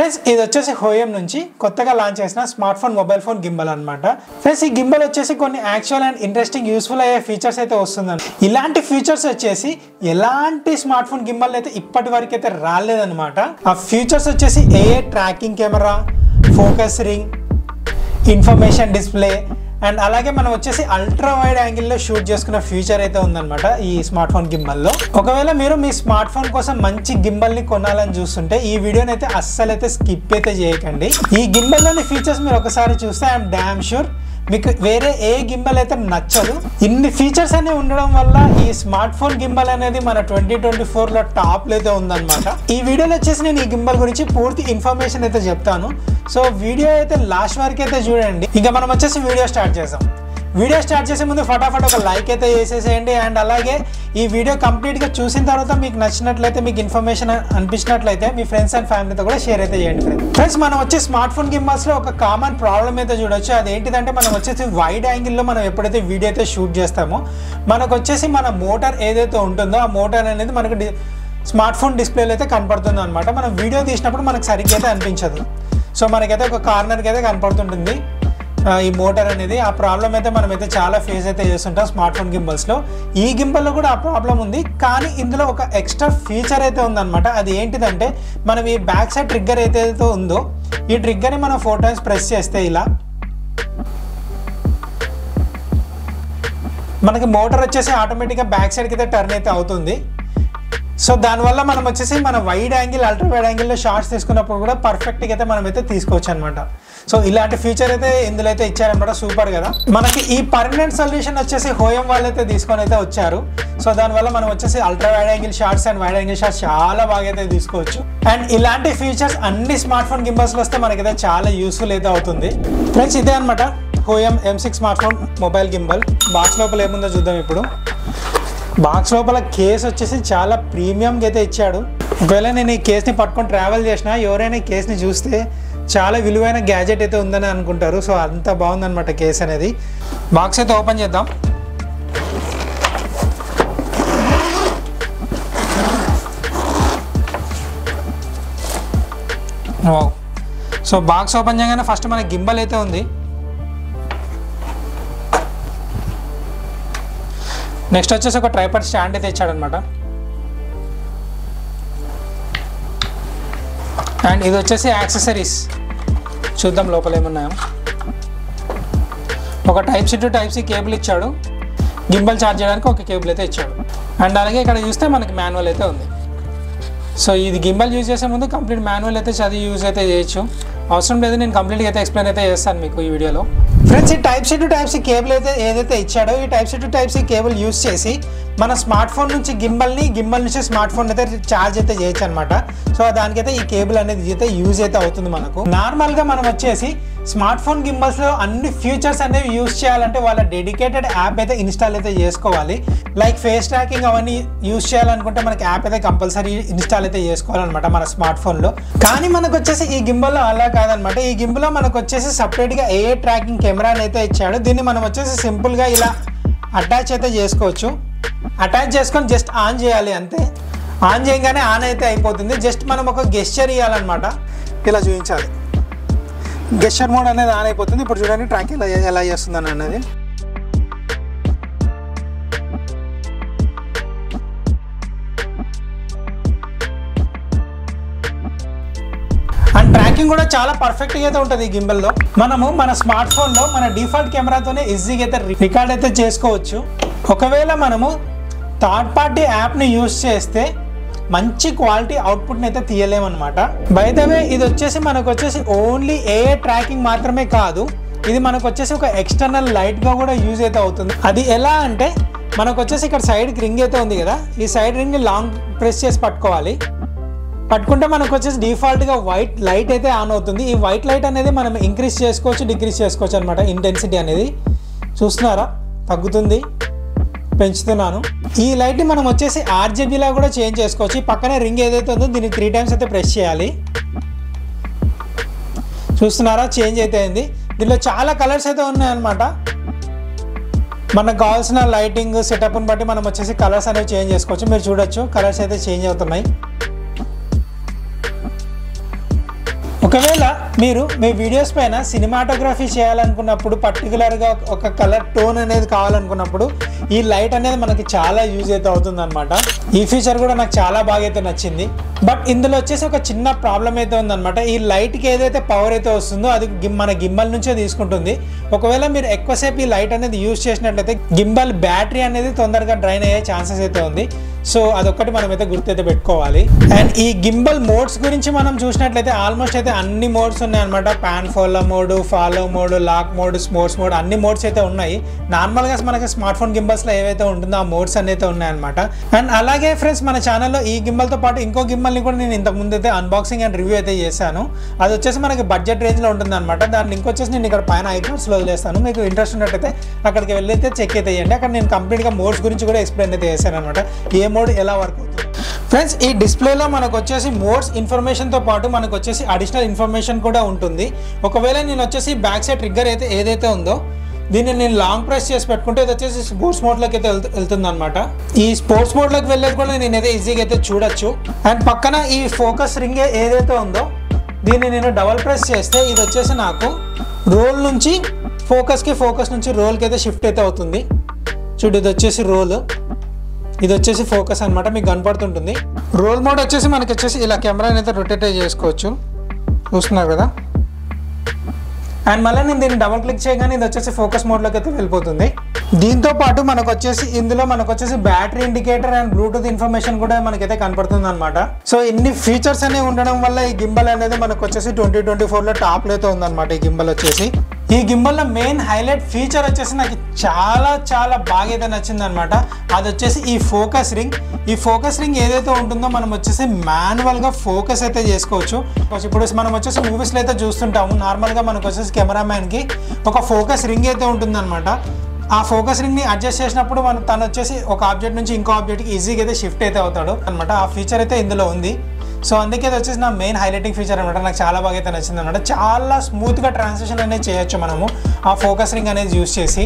Friends ఇది వచ్చేసి హోయం నుంచి కొత్తగా లాంచ్ చేసిన smart phone mobile phone gimbal అన్నమాట. ఫ్రెండ్స్ ఈ గింబల్ వచ్చేసి కొన్ని యాక్చువల్ అండ్ ఇంట్రెస్టింగ్ యూస్ఫుల్ అయ్యే ఫీచర్స్ అయితే వస్తుందండి. ఇలాంటి ఫీచర్స్ వచ్చేసి ఎలాంటి స్మార్ట్ ఫోన్ గింబల్ అయితే ఇప్పటి వరకు అయితే రాలేదన్నమాట. ఆ ఫీచర్స్ వచ్చేసి ఏఏ tracking camera, focus ring, information display and అలాగే మనం వచ్చేసి అల్ట్రా వైడ్ యాంగిల్లో షూట్ చేసుకున్న ఫీచర్ అయితే ఉందన్నమాట ఈ స్మార్ట్ ఫోన్ గింబల్లో. ఒకవేళ మీరు మీ స్మార్ట్ ఫోన్ కోసం మంచి గింబల్ని కొనాలని చూస్తుంటే ఈ వీడియోని అయితే అస్సలు అయితే స్కిప్ అయితే చేయకండి. ఈ గింబల్లోని ఫీచర్స్ మీరు ఒకసారి చూస్తే ఐఎమ్ డామ్ షూర్ మీకు వేరే ఏ గింబల్ అయితే నచ్చదు. ఇన్ని ఫీచర్స్ అనేవి ఉండడం వల్ల ఈ స్మార్ట్ ఫోన్ గింబల్ అనేది మన 2024లో టాప్లో అయితే ఉందన్నమాట. ఈ వీడియోలో వచ్చేసి నేను ఈ గింబల్ గురించి పూర్తి ఇన్ఫర్మేషన్ అయితే చెప్తాను. సో వీడియో అయితే లాస్ట్ వరకు అయితే చూడండి. ఇంకా మనం వచ్చేసి వీడియో స్టార్ట్ చేద్దాం. వీడియో స్టార్ట్ చేసే ముందు ఫటాఫట్ ఒక లైక్ అయితే చేసేసేయండి. అండ్ అలాగే ఈ వీడియో కంప్లీట్గా చూసిన తర్వాత మీకు నచ్చినట్లయితే, మీకు ఇన్ఫర్మేషన్ అనిపించినట్లయితే మీ ఫ్రెండ్స్ అండ్ ఫ్యామిలీతో కూడా షేర్ అయితే చేయండి. ఫ్రెండ్స్ మనం వచ్చే స్మార్ట్ ఫోన్ గింబల్స్లో ఒక కామన్ ప్రాబ్లం అయితే చూడొచ్చు. అదేంటిదంటే మనం వచ్చేసి వైడ్ యాంగిల్లో మనం ఎప్పుడైతే వీడియో అయితే షూట్ చేస్తామో మనకు వచ్చేసి మన మోటార్ ఏదైతే ఉంటుందో ఆ మోటార్ అనేది మనకు స్మార్ట్ ఫోన్ డిస్ప్లేలో అయితే కనపడుతుంది అనమాట. మనం వీడియో తీసినప్పుడు మనకు సరిగ్గా అయితే అనిపించదు. సో మనకైతే ఒక కార్నర్కి అయితే కనపడుతుంటుంది ఈ మోటార్ అనేది. ఆ ప్రాబ్లం అయితే మనమైతే చాలా ఫేస్ అయితే చేస్తుంటాం స్మార్ట్ ఫోన్ గింబల్స్లో. ఈ గింబల్లో కూడా ఆ ప్రాబ్లం ఉంది, కానీ ఇందులో ఒక ఎక్స్ట్రా ఫీచర్ అయితే ఉందన్నమాట. అది ఏంటిదంటే మనం ఈ బ్యాక్ సైడ్ ట్రిగ్గర్ ఏదైతే ఉందో ఈ ట్రిగ్గర్ని మనం 4 times ప్రెస్ చేస్తే ఇలా మనకి మోటార్ వచ్చేసి ఆటోమేటిక్గా బ్యాక్ సైడ్కి అయితే టర్న్ అయితే అవుతుంది. సో దానివల్ల మనం వచ్చేసి మన వైడ్ యాంగిల్, అల్ట్రా వైడ్ యాంగిల్లో షార్ట్స్ తీసుకున్నప్పుడు కూడా పర్ఫెక్ట్గా అయితే మనం అయితే తీసుకోవచ్చు అనమాట. సో ఇలాంటి ఫీచర్ అయితే ఇందులో అయితే ఇచ్చారనమాట. సూపర్ కదా. మనకి ఈ పర్మనెంట్ సొల్యూషన్ వచ్చేసి హోయం వాళ్ళు అయితే తీసుకొని అయితే వచ్చారు. సో దానివల్ల మనం వచ్చేసి ultra wide angle shots and wide angle shots చాలా బాగా అయితే తీసుకోవచ్చు. అండ్ ఇలాంటి ఫీచర్స్ అన్ని స్మార్ట్ ఫోన్ గింబల్స్లో వస్తే మనకైతే చాలా యూస్ఫుల్ అయితే అవుతుంది. ఫ్రెండ్స్ ఇదే అనమాట హోయం M6 smart phone mobile gimbal. Box లోపల ఏముందో చూద్దాం. ఇప్పుడు బాక్స్ లోపల కేస్ వచ్చేసి చాలా ప్రీమియంగా అయితే ఇచ్చాడు. ఒకవేళ నేను ఈ కేస్ని పట్టుకొని ట్రావెల్ చేసినా ఎవరైనా ఈ కేస్ని చూస్తే చాలా విలువైన గ్యాజెట్ అయితే ఉందని అనుకుంటారు. సో అంత బాగుందన్నమాట కేస్ అనేది. బాక్స్ అయితే ఓపెన్ చేద్దాం. సో బాక్స్ ఓపెన్ చేయగానే ఫస్ట్ మనకి గింబల్ అయితే ఉంది. నెక్స్ట్ వచ్చేసి ఒక ట్రైపాడ్ స్టాండ్ అయితే ఇచ్చాడనమాట. అండ్ ఇది వచ్చేసి యాక్సెసరీస్. చూద్దాం లోపల ఏమున్నాయో. ఒక Type-C to Type-C కేబుల్ ఇచ్చాడు. గింబల్ ఛార్జ్ చేయడానికి ఒక కేబుల్ అయితే ఇచ్చాడు. అండ్ అలాగే ఇక్కడ చూస్తే మనకి మాన్యువల్ అయితే ఉంది. సో ఇది గింబల్ యూజ్ చేసే ముందు కంప్లీట్ మాన్యువల్ అయితే చదివి యూజ్ అయితే చేయొచ్చు. అవసరం లేదు, నేను కంప్లీట్గా అయితే ఎక్స్ప్లెయిన్ అయితే చేస్తాను మీకు ఈ వీడియోలో. ఫ్రెండ్స్ ఈ Type-C to Type-C కేబుల్ అయితే ఏదైతే ఇచ్చాడో ఈ Type-C to Type-C cable use చేసి మన స్మార్ట్ ఫోన్ నుంచి గింబల్ నుంచి స్మార్ట్ ఫోన్ అయితే ఛార్జ్ అయితే చేయొచ్చు అనమాట. సో దానికైతే ఈ కేబుల్ అనేది అయితే యూజ్ అయితే అవుతుంది మనకు. నార్మల్గా మనం వచ్చేసి స్మార్ట్ ఫోన్ గింబల్స్లో అన్ని ఫీచర్స్ అనేవి యూజ్ చేయాలంటే వాళ్ళ డెడికేటెడ్ యాప్ అయితే ఇన్స్టాల్ అయితే చేసుకోవాలి. లైక్ ఫేస్ ట్రాకింగ్ అవన్నీ యూజ్ చేయాలనుకుంటే మనకి యాప్ అయితే కంపల్సరీ ఇన్స్టాల్ అయితే చేసుకోవాలన్నమాట మన స్మార్ట్ ఫోన్లో. కానీ మనకు వచ్చేసి ఈ గింబల్లో అలా కాదనమాట. ఈ గింబల్లో మనకు వచ్చేసి సపరేట్గా ఏఏ ట్రాకింగ్ కెమెరాని అయితే ఇచ్చాడు. దీన్ని మనం వచ్చేసి సింపుల్గా ఇలా అటాచ్ అయితే చేసుకోవచ్చు. అటాచ్ చేసుకొని జస్ట్ ఆన్ చేయాలి అంతే. ఆన్ చేయగానే ఆన్ అయితే అయిపోతుంది. జస్ట్ మనం ఒక గెస్చర్ ఇవ్వాలన్నమాట. ఇలా చూపించాలి. గెస్చర్ మోడ్ అనేది ఆన్ అయిపోతుంది. ఇప్పుడు చూడండి ట్రాకింగ్ ఎలా చేస్తుందని అన్నది. అండ్ ట్రాకింగ్ కూడా చాలా పర్ఫెక్ట్గా అయితే ఉంటుంది ఈ గింబల్లో. మనము మన స్మార్ట్ ఫోన్లో మన డిఫాల్ట్ కెమెరాతోనే ఈజీగా అయితే రికార్డ్ అయితే చేసుకోవచ్చు. ఒకవేళ మనము థర్డ్ పార్టీ యాప్ని యూజ్ చేస్తే మంచి క్వాలిటీ అవుట్పుట్ని అయితే తీయలేమన్నమాట. బై ద వే ఇది వచ్చేసి మనకు వచ్చేసి ఓన్లీ ఏఏ ట్రాకింగ్ మాత్రమే కాదు, ఇది మనకు వచ్చేసి ఒక ఎక్స్టర్నల్ లైట్గా కూడా యూజ్ అయితే అవుతుంది. అది ఎలా అంటే మనకు వచ్చేసి ఇక్కడ సైడ్కి రింగ్ అయితే ఉంది కదా, ఈ సైడ్ రింగ్ని లాంగ్ ప్రెస్ చేసి పట్టుకోవాలి. పట్టుకుంటే మనకు వచ్చేసి డిఫాల్ట్గా వైట్ లైట్ అయితే ఆన్ అవుతుంది. ఈ వైట్ లైట్ అనేది మనం ఇంక్రీజ్ చేసుకోవచ్చు, డిక్రీజ్ చేసుకోవచ్చు అనమాట. ఇంటెన్సిటీ అనేది చూస్తున్నారా, తగ్గుతుంది, పెంచుతున్నాను. ఈ లైట్ని మనం వచ్చేసి RGBలా కూడా చేంజ్ చేసుకోవచ్చు. ఈ పక్కనే రింగ్ ఏదైతే ఉందో దీన్ని 3 times అయితే ప్రెస్ చేయాలి. చూస్తున్నారా, చేంజ్ అయితే అయింది. దీనిలో చాలా కలర్స్ అయితే ఉన్నాయన్నమాట. మనకు కావాల్సిన లైటింగ్ సెటప్ని బట్టి మనం వచ్చేసి కలర్స్ అనేవి చేంజ్ చేసుకోవచ్చు. మీరు చూడొచ్చు కలర్స్ అయితే చేంజ్ అవుతున్నాయి. ఒకవేళ మీరు మీ వీడియోస్ పైన సినిమాటోగ్రఫీ చేయాలనుకున్నప్పుడు పర్టికులర్గా ఒక కలర్ టోన్ అనేది కావాలనుకున్నప్పుడు ఈ లైట్ అనేది మనకి చాలా యూజ్ అయితే అవుతుంది అనమాట. ఈ ఫీచర్ కూడా నాకు చాలా బాగా అయితే నచ్చింది. బట్ ఇందులో వచ్చేసి ఒక చిన్న ప్రాబ్లం అయితే ఉందన్నమాట. ఈ లైట్కి ఏదైతే పవర్ అయితే వస్తుందో అది మన గింబల్ నుంచే తీసుకుంటుంది. ఒకవేళ మీరు ఎక్కువసేపు ఈ లైట్ అనేది యూజ్ చేసినట్లయితే గింబల్ బ్యాటరీ అనేది తొందరగా డ్రైన్ అయ్యే ఛాన్సెస్ అయితే ఉంది. సో అదొక్కటి మనమైతే గుర్తైతే పెట్టుకోవాలి. అండ్ ఈ గింబల్ మోడ్స్ గురించి మనం చూసినట్లయితే ఆల్మోస్ట్ అయితే అన్ని మోడ్స్ ఉన్నాయన్నమాట. Pan follow mode, lock mode, sports mode అన్ని మోడ్స్ అయితే ఉన్నాయి. నార్మల్గా మనకి స్మార్ట్ ఫోన్ గింబల్స్లో ఏవైతే ఉంటుందో ఆ మోడ్స్ అన్ని అయితే ఉన్నాయన్నమాట. అండ్ అలాగే ఫ్రెండ్స్ మన ఛానల్లో ఈ గింబల్తో పాటు ఇంకో గింబల్ని కూడా నేను ఇంతకుముందు అయితే అన్బాక్సింగ్ అండ్ రివ్యూ అయితే చేశాను. అది వచ్చేసి మనకి బడ్జెట్ రేంజ్లో ఉంటుంది అనమాట. దాని లింక్ వచ్చేసి నేను ఇక్కడ పైన ఐకాన్స్లో వదిలేస్తాను. మీకు ఇంట్రెస్ట్ ఉన్నట్టయితే అక్కడికి వెళ్ళైతే చెక్ అయితే చేయండి. అక్కడ నేను కంప్లీట్గా మోడ్స్ గురించి కూడా ఎక్స్ప్లెయిన్ అయితే చేశాను అనమాట. ఏ మోడ్ ఎలా వర్క్ అవుతుంది. ఫ్రెండ్స్ ఈ డిస్ప్లేలో మనకు వచ్చేసి మోడ్స్ ఇన్ఫర్మేషన్తో పాటు మనకు వచ్చేసి అడిషనల్ ఇన్ఫర్మేషన్ కూడా ఉంటుంది. ఒకవేళ నేను వచ్చేసి బ్యాక్ సైడ్ ట్రిగ్గర్ అయితే ఏదైతే ఉందో దీన్ని నేను లాంగ్ ప్రెస్ చేసి పెట్టుకుంటే ఇది వచ్చేసి స్పోర్ట్స్ మోడ్లోకి అయితే వెళ్తుంది అనమాట. ఈ స్పోర్ట్స్ మోడ్లోకి వెళ్ళేది కూడా నేనైతే ఈజీగా అయితే చూడొచ్చు. అండ్ పక్కన ఈ ఫోకస్ రింగ్ ఏదైతే ఉందో దీన్ని నేను డబల్ ప్రెస్ చేస్తే ఇది వచ్చేసి నాకు రోల్ నుంచి ఫోకస్ నుంచి రోల్కి అయితే షిఫ్ట్ అయితే అవుతుంది. చూడు ఇది వచ్చేసి రోల్, ఇది వచ్చేసి ఫోకస్ అనమాట. మీకు కనపడుతుంటుంది. రోల్ మోడ్ వచ్చేసి మనకి వచ్చేసి ఇలా కెమెరాని అయితే రొటేట్ చేసుకోవచ్చు. చూస్తున్నారు కదా. అండ్ మళ్ళీ నేను దీన్ని డబుల్ క్లిక్ చేయగానే ఇది వచ్చేసి ఫోకస్ మోడ్లోకి అయితే వెళ్ళిపోతుంది. దీంతో పాటు మనకు వచ్చేసి ఇందులో మనకు వచ్చేసి battery indicator and Bluetooth information కూడా మనకైతే కనపడుతుంది అనమాట. సో ఇన్ని ఫీచర్స్ అనేవి ఉండడం వల్ల ఈ గింబల్ అనేది మనకు వచ్చేసి 2024లో టాప్లో అయితే ఉందన్నమాట. ఈ గింబల్ వచ్చేసి ఈ గింబల్లో మెయిన్ హైలైట్ ఫీచర్ వచ్చేసి నాకు చాలా బాగా అయితే నచ్చింది అనమాట. అది వచ్చేసి ఈ ఫోకస్ రింగ్. ఈ ఫోకస్ రింగ్ ఏదైతే ఉంటుందో మనం వచ్చేసి మాన్యువల్గా ఫోకస్ అయితే చేసుకోవచ్చు. ఇప్పుడు మనం వచ్చేసి మూవీస్లో అయితే చూస్తుంటాము. నార్మల్గా మనకు వచ్చేసి కెమెరామ్యాన్కి ఒక ఫోకస్ రింగ్ అయితే ఉంటుందన్నమాట. ఆ ఫోకస్ రింగ్ని అడ్జస్ట్ చేసినప్పుడు తను వచ్చేసి ఒక ఆబ్జెక్ట్ నుంచి ఇంకో ఆబ్జెక్ట్కి ఈజీగా అయితే షిఫ్ట్ అయితే అవుతాడు అనమాట. ఆ ఫీచర్ అయితే ఇందులో ఉంది. సో అందుకే అది వచ్చేసి నా మెయిన్ హైలైటింగ్ ఫీచర్ అనమాట. నాకు చాలా బాగా అయితే నచ్చింది అనమాట. చాలా స్మూత్గా ట్రాన్సిషన్ అనేది చేయొచ్చు మనము ఆ ఫోకస్ రింగ్ అనేది యూజ్ చేసి.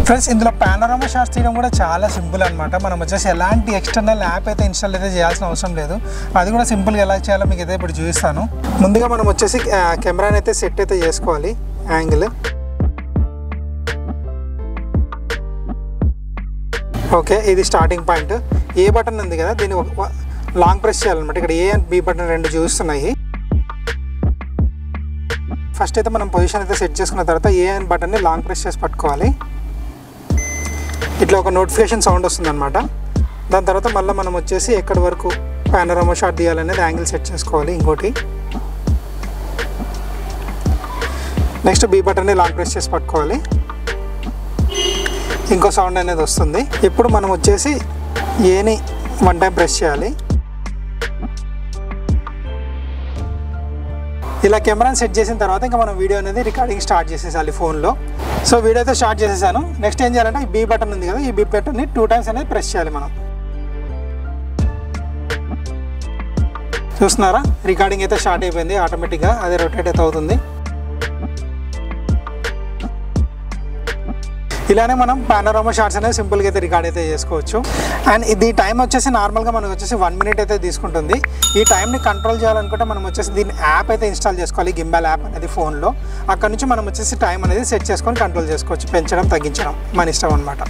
ఫ్రెండ్స్ ఇందులో పానోరామా షాట్స్ తీయడం కూడా చాలా సింపుల్ అనమాట. మనం వచ్చేసి ఎలాంటి ఎక్స్టర్నల్ యాప్ అయితే ఇన్స్టాల్ అయితే చేయాల్సిన అవసరం లేదు. అది కూడా సింపుల్గా ఎలా చేయాలో మీకు అయితే ఇప్పుడు చూపిస్తాను. ముందుగా మనం వచ్చేసి కెమెరాని అయితే సెట్ అయితే చేసుకోవాలి. యాంగిల్ ఓకే, ఇది స్టార్టింగ్ పాయింట్. ఏ బటన్ ఉంది కదా దీన్ని లాంగ్ ప్రెస్ చేయాలన్నమాట. ఇక్కడ ఏ అండ్ బి బటన్ రెండు చూస్తున్నాయి. ఫస్ట్ అయితే మనం పొజిషన్ అయితే సెట్ చేసుకున్న తర్వాత ఏ అండ్ బటన్ని లాంగ్ ప్రెస్ చేసి పట్టుకోవాలి. ఇట్లా ఒక నోటిఫికేషన్ సౌండ్ వస్తుంది అనమాట. దాని తర్వాత మళ్ళీ మనం వచ్చేసి ఎక్కడి వరకు పానోరామా షాట్ తీయాలనేది యాంగిల్ సెట్ చేసుకోవాలి. ఇంకోటి నెక్స్ట్ బి బటన్ని లాంగ్ ప్రెస్ చేసి పట్టుకోవాలి. ఇంకో సౌండ్ అనేది వస్తుంది. ఇప్పుడు మనం వచ్చేసి ఏని 1 టైం ప్రెస్ చేయాలి. ఇలా కెమెరాని సెట్ చేసిన తర్వాత ఇంకా మనం వీడియో అనేది రికార్డింగ్ స్టార్ట్ చేసేసాలి ఫోన్లో. సో వీడియో అయితే స్టార్ట్ చేసేసాను. నెక్స్ట్ ఏం చేయాలంటే ఈ బి బటన్ ఉంది కదా, ఈ బి బటన్ని 2 టైమ్స్ అనేది ప్రెస్ చేయాలి మనం. చూస్తున్నారా, రికార్డింగ్ అయితే స్టార్ట్ అయిపోయింది. ఆటోమేటిక్గా అదే రొటేట్ అయితే అవుతుంది. ఇలానే మనం పానోరామా షాట్స్ అనేది సింపుల్గా అయితే రికార్డ్ అయితే చేసుకోవచ్చు. అండ్ ఇది టైం వచ్చేసి నార్మల్గా మనకు వచ్చేసి 1 మినిట్ అయితే తీసుకుంటుంది. ఈ టైంని కంట్రోల్ చేయాలనుకుంటే మనం వచ్చేసి దీని యాప్ అయితే ఇన్స్టాల్ చేసుకోవాలి, గింబల్ యాప్ అనేది ఫోన్లో. అక్కడ నుంచి మనం వచ్చేసి టైం అనేది సెట్ చేసుకొని కంట్రోల్ చేసుకోవచ్చు, పెంచడం తగ్గించడం మన ఇష్టం అనమాట.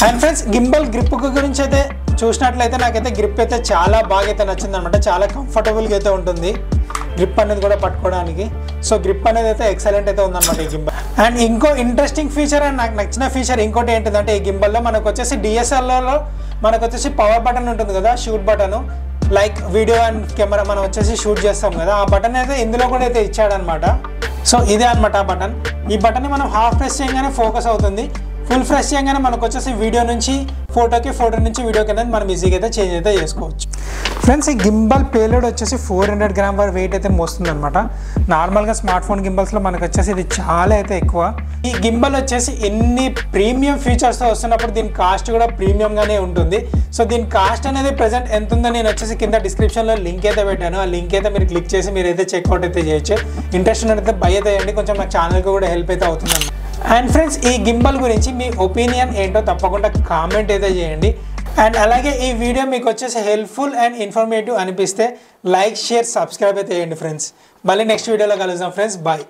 అండ్ ఫ్రెండ్స్ గింబల్ గ్రిప్ గురించి అయితే చూసినట్లయితే నాకైతే గ్రిప్ అయితే చాలా బాగా అయితే నచ్చింది అనమాట. చాలా కంఫర్టబుల్గా అయితే ఉంటుంది గ్రిప్ అనేది కూడా పట్టుకోవడానికి. సో గ్రిప్ అనేది అయితే ఎక్సలెంట్ అయితే ఉందన్నమాట ఈ గింబల్. అండ్ ఇంకో ఇంట్రెస్టింగ్ ఫీచర్ అండ్ నాకు నచ్చిన ఫీచర్ ఇంకోటి ఏంటిదంటే ఈ గింబల్లో మనకు వచ్చేసి డిఎస్ఎల్ఆర్లో మనకు వచ్చేసి పవర్ బటన్ ఉంటుంది కదా, shoot button. Like video and camera మనం వచ్చేసి షూట్ చేస్తాం కదా, ఆ బటన్ అయితే ఇందులో కూడా అయితే ఇచ్చాడనమాట. సో ఇదే అనమాట ఆ బటన్. ఈ బటన్ని మనం హాఫ్ ప్రెస్ చేయగానే ఫోకస్ అవుతుంది. ఫుల్ ప్రెస్ చేయగానే మనకు వచ్చేసి వీడియో నుంచి ఫోటోకి, ఫోటో నుంచి వీడియోకి అనేది మనం ఈజీగా అయితే చేంజ్ అయితే చేసుకోవచ్చు. ఫ్రెండ్స్ ఈ గింబల్ పేలోడ్ వచ్చేసి 400 గ్రామ్ వరకు వెయిట్ అయితే మోస్తుంది అనమాట. నార్మల్గా స్మార్ట్ ఫోన్ గింబల్స్లో మనకు వచ్చేసి ఇది చాలా అయితే ఎక్కువ. ఈ గింబల్ వచ్చేసి ఎన్ని ప్రీమియం ఫీచర్స్తో వస్తున్నప్పుడు దీని కాస్ట్ కూడా ప్రీమియంగానే ఉంటుంది. సో దీని కాస్ట్ అనేది ప్రెసెంట్ ఎంత ఉందో నేను వచ్చేసి కింద డిస్క్రిప్షన్లో లింక్ అయితే పెట్టాను. ఆ లింక్ అయితే మీరు క్లిక్ చేసి మీరైతే చెక్అవుట్ అయితే చేయొచ్చు. ఇంట్రెస్ట్ ఉన్నట్టయితే బై అయితే చేయండి, కొంచెం నా ఛానల్కి కూడా హెల్ప్ అయితే అవుతుంది. అండ్ ఫ్రెండ్స్ ఈ గింబల్ గురించి మీ ఒపీనియన్ ఏంటో తప్పకుండా కామెంట్ అయితే చేయండి. అండ్ అలాగే ఈ వీడియో మీకు వచ్చేసి హెల్ప్ఫుల్ అండ్ ఇన్ఫర్మేటివ్ అనిపిస్తే లైక్, షేర్, సబ్స్క్రైబ్ అయితే చేయండి ఫ్రెండ్స్. మళ్ళీ నెక్స్ట్ వీడియోలో కలుద్దాం ఫ్రెండ్స్. బాయ్.